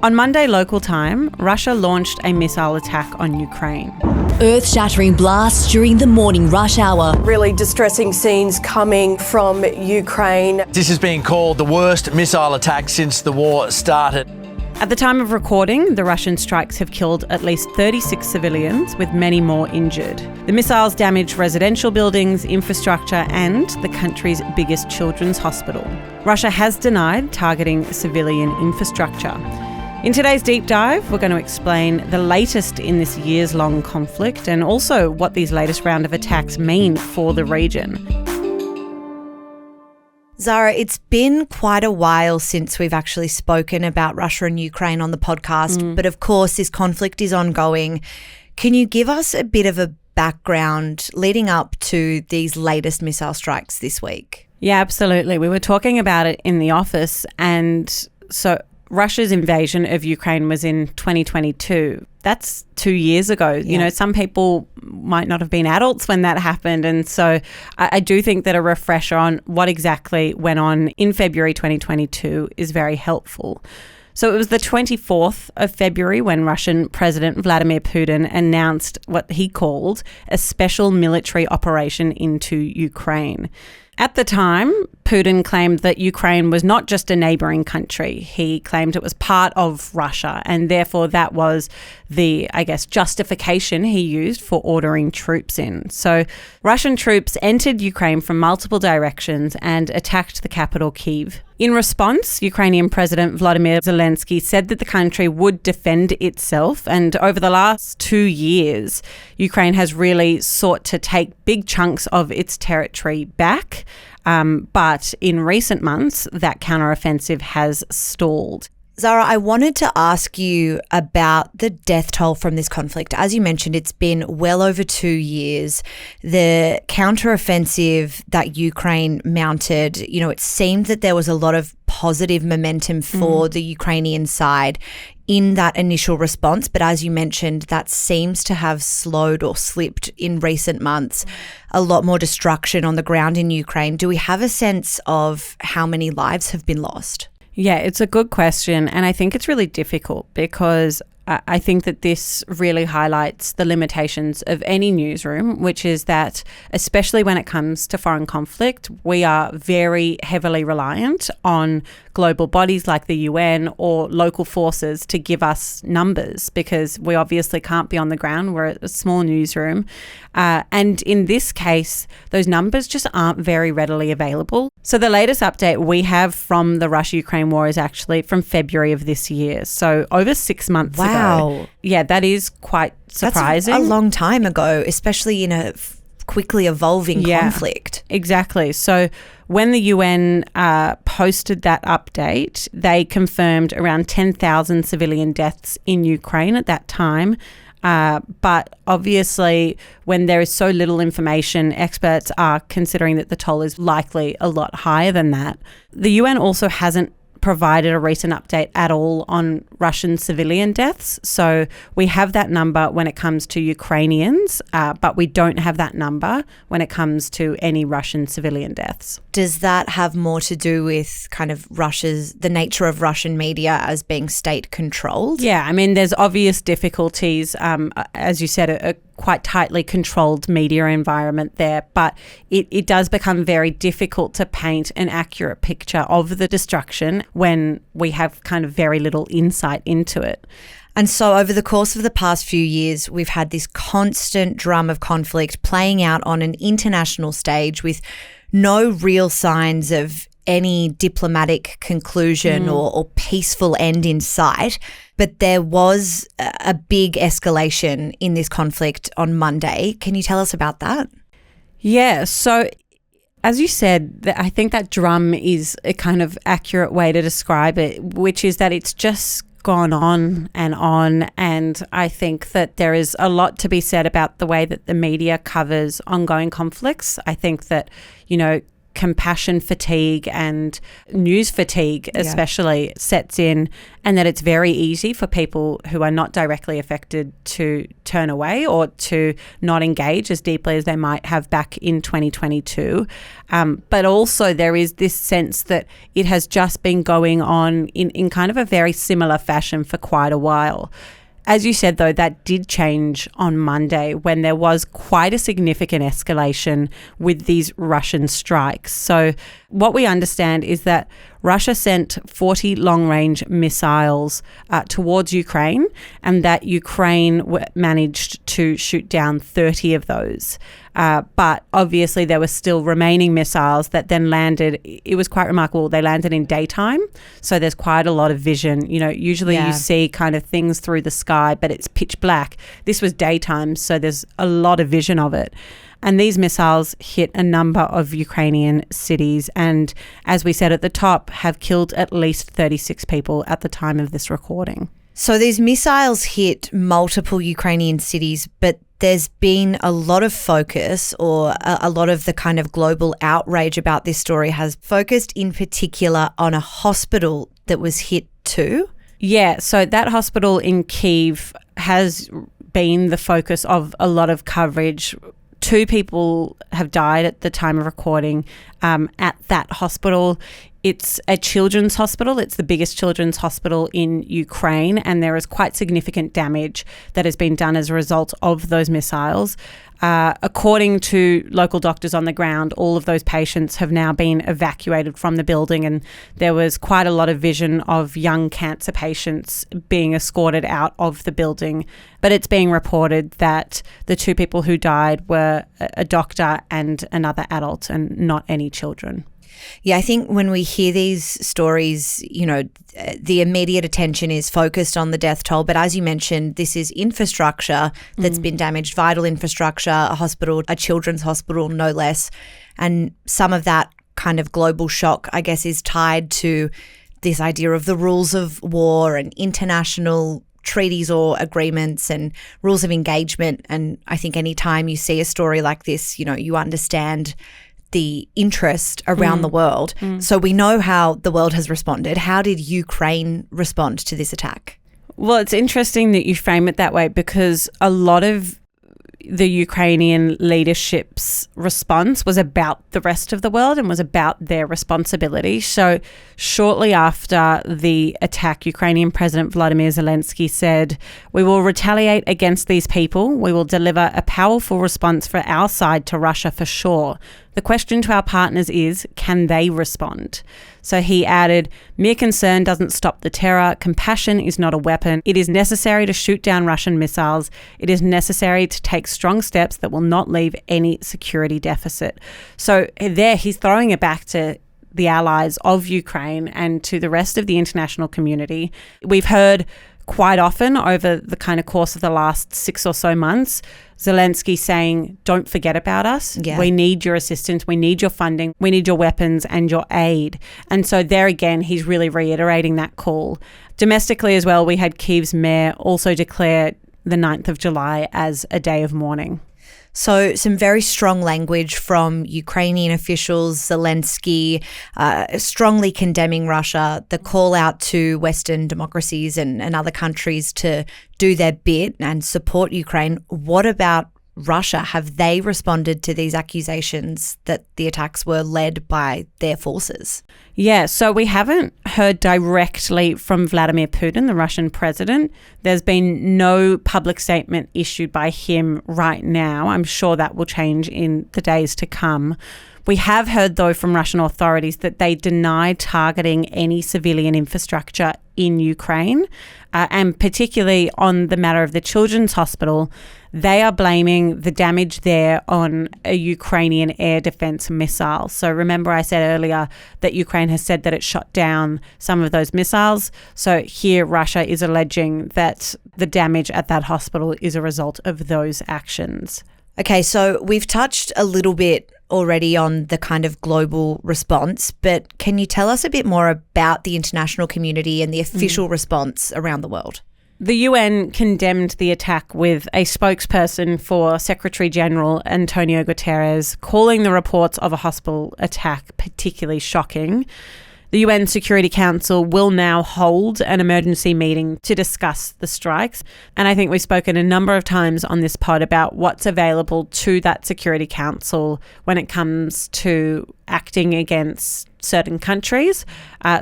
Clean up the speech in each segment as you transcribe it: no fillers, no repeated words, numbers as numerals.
On Monday local time, Russia launched a missile attack on Ukraine. Earth-shattering blasts during the morning rush hour. Really distressing scenes coming from Ukraine. This is being called the worst missile attack since the war started. At the time of recording, the Russian strikes have killed at least 36 civilians, with many more injured. The missiles damaged residential buildings, infrastructure, and the country's biggest children's hospital. Russia has denied targeting civilian infrastructure. In today's deep dive, we're going to explain the latest in this years-long conflict and also what these latest round of attacks mean for the region. Zara, it's been quite a while since we've actually spoken about Russia and Ukraine on the podcast, but of course this conflict is ongoing. Can you give us a bit of a background leading up to these latest missile strikes this week? Yeah, absolutely. We were talking about it in the office, and so Russia's invasion of Ukraine was in 2022. That's 2 years ago. Yeah. You know, some people might not have been adults when that happened. And so I do think that a refresher on what exactly went on in February 2022 is very helpful. So it was the 24th of February when Russian President Vladimir Putin announced what he called a special military operation into Ukraine. At the time, Putin claimed that Ukraine was not just a neighbouring country. He claimed it was part of Russia, and therefore that was the, justification he used for ordering troops in. So Russian troops entered Ukraine from multiple directions and attacked the capital, Kyiv. In response, Ukrainian President Volodymyr Zelensky said that the country would defend itself, and over the last 2 years, Ukraine has really sought to take big chunks of its territory back. But in recent months, that counteroffensive has stalled. Zara, I wanted to ask you about the death toll from this conflict. As you mentioned, it's been well over 2 years. The counteroffensive that Ukraine mounted, it seemed that there was a lot of positive momentum for the Ukrainian side in that initial response. But as you mentioned, that seems to have slowed or slipped in recent months. A lot more destruction on the ground in Ukraine. Do we have a sense of how many lives have been lost? Yeah, it's a good question, and I think it's really difficult because I think that this really highlights the limitations of any newsroom, which is that, especially when it comes to foreign conflict, we are very heavily reliant on global bodies like the UN or local forces to give us numbers, because we obviously can't be on the ground. We're a small newsroom. And in this case, those numbers just aren't very readily available. So the latest update we have from the Russia-Ukraine war is actually from February of this year. So over 6 months ago. Wow. Yeah, that is quite surprising. That's a long time ago, especially in a quickly evolving conflict. Exactly. So when the UN posted that update, they confirmed around 10,000 civilian deaths in Ukraine at that time. But obviously, when there is so little information, experts are considering that the toll is likely a lot higher than that. The UN also hasn't provided a recent update at all on Russian civilian deaths. So we have that number when it comes to Ukrainians, but we don't have that number when it comes to any Russian civilian deaths. Does that have more to do with kind of the nature of Russian media as being state-controlled? Yeah, I mean, there's obvious difficulties, as you said, a quite tightly controlled media environment there, but it does become very difficult to paint an accurate picture of the destruction when we have kind of very little insight into it. And so over the course of the past few years, we've had this constant drum of conflict playing out on an international stage with no real signs of any diplomatic conclusion or peaceful end in sight. But there was a big escalation in this conflict on Monday. Can you tell us about that? Yeah, so as you said, I think that drum is a kind of accurate way to describe it, which is that it's just gone on, and I think that there is a lot to be said about the way that the media covers ongoing conflicts. I think that, compassion fatigue and news fatigue especially sets in, and that it's very easy for people who are not directly affected to turn away or to not engage as deeply as they might have back in 2022. But also there is this sense that it has just been going on in kind of a very similar fashion for quite a while. As you said, though, that did change on Monday when there was quite a significant escalation with these Russian strikes. So what we understand is that Russia sent 40 long-range missiles towards Ukraine, and that Ukraine managed to shoot down 30 of those. But obviously there were still remaining missiles that then landed. It was quite remarkable. They landed in daytime, so there's quite a lot of vision. You know, usually you see kind of things through the sky, but it's pitch black. This was daytime, so there's a lot of vision of it. And these missiles hit a number of Ukrainian cities and, as we said at the top, have killed at least 36 people at the time of this recording. So these missiles hit multiple Ukrainian cities, but there's been a lot of focus, or a lot of the kind of global outrage about this story has focused in particular on a hospital that was hit too. Yeah, so that hospital in Kyiv has been the focus of a lot of coverage. 2 people have died at the time of recording at that hospital. It's a children's hospital. It's the biggest children's hospital in Ukraine, and there is quite significant damage that has been done as a result of those missiles. According to local doctors on the ground, all of those patients have now been evacuated from the building, and there was quite a lot of vision of young cancer patients being escorted out of the building. But it's being reported that the 2 people who died were a doctor and another adult, and not any children. Yeah, I think when we hear these stories, you know, the immediate attention is focused on the death toll. But as you mentioned, this is infrastructure that's been damaged, vital infrastructure, a hospital, a children's hospital, no less. And some of that kind of global shock, I guess, is tied to this idea of the rules of war and international treaties or agreements and rules of engagement. And I think any time you see a story like this, you know, you understand the interest around the world. So we know how the world has responded. How did Ukraine respond to this attack? Well, it's interesting that you frame it that way, because a lot of the Ukrainian leadership's response was about the rest of the world and was about their responsibility. So shortly after the attack, Ukrainian President Volodymyr Zelensky said, "We will retaliate against these people. We will deliver a powerful response for our side to Russia for sure. The question to our partners is, can they respond?" So he added, "Mere concern doesn't stop the terror. Compassion is not a weapon. It is necessary to shoot down Russian missiles. It is necessary to take strong steps that will not leave any security deficit." So there he's throwing it back to the allies of Ukraine and to the rest of the international community. We've heard quite often over the kind of course of the last 6 or so months, Zelensky saying, "Don't forget about us. Yeah. We need your assistance. We need your funding. We need your weapons and your aid." And so there again, he's really reiterating that call. Domestically as well, we had Kyiv's mayor also declare the 9th of July as a day of mourning. So some very strong language from Ukrainian officials, Zelensky strongly condemning Russia, the call out to Western democracies and other countries to do their bit and support Ukraine. What about Russia? Have they responded to these accusations that the attacks were led by their forces? Yeah, so we haven't heard directly from Vladimir Putin, the Russian president. There's been no public statement issued by him right now. I'm sure that will change in the days to come. We have heard, though, from Russian authorities that they deny targeting any civilian infrastructure in Ukraine, and particularly on the matter of the children's hospital. They are blaming the damage there on a Ukrainian air defense missile. So remember I said earlier that Ukraine has said that it shot down some of those missiles. So here Russia is alleging that the damage at that hospital is a result of those actions. Okay, so we've touched a little bit already on the kind of global response, but can you tell us a bit more about the international community and the official response around the world? The UN condemned the attack, with a spokesperson for Secretary General Antonio Guterres calling the reports of a hospital attack particularly shocking. The UN Security Council will now hold an emergency meeting to discuss the strikes. And I think we've spoken a number of times on this pod about what's available to that Security Council when it comes to acting against certain countries.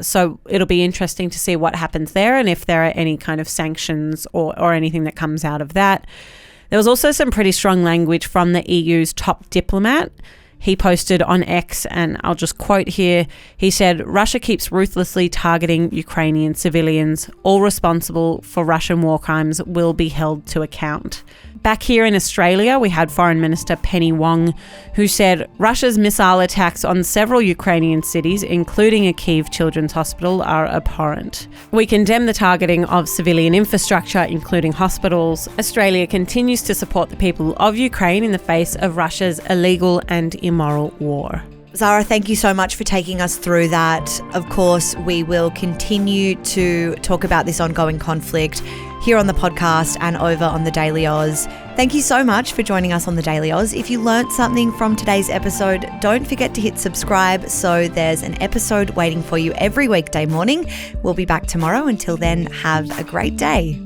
So it'll be interesting to see what happens there and if there are any kind of sanctions or anything that comes out of that. There was also some pretty strong language from the EU's top diplomat. He posted on X, and I'll just quote here. He said, "Russia keeps ruthlessly targeting Ukrainian civilians. All responsible for Russian war crimes will be held to account." Back here in Australia, we had Foreign Minister Penny Wong, who said Russia's missile attacks on several Ukrainian cities, including a Kyiv Children's Hospital, are abhorrent. We condemn the targeting of civilian infrastructure, including hospitals. Australia continues to support the people of Ukraine in the face of Russia's illegal and immoral war. Zara, thank you so much for taking us through that. Of course, we will continue to talk about this ongoing conflict here on the podcast and over on the Daily Aus. Thank you so much for joining us on the Daily Aus. If you learnt something from today's episode, don't forget to hit subscribe so there's an episode waiting for you every weekday morning. We'll be back tomorrow. Until then, have a great day.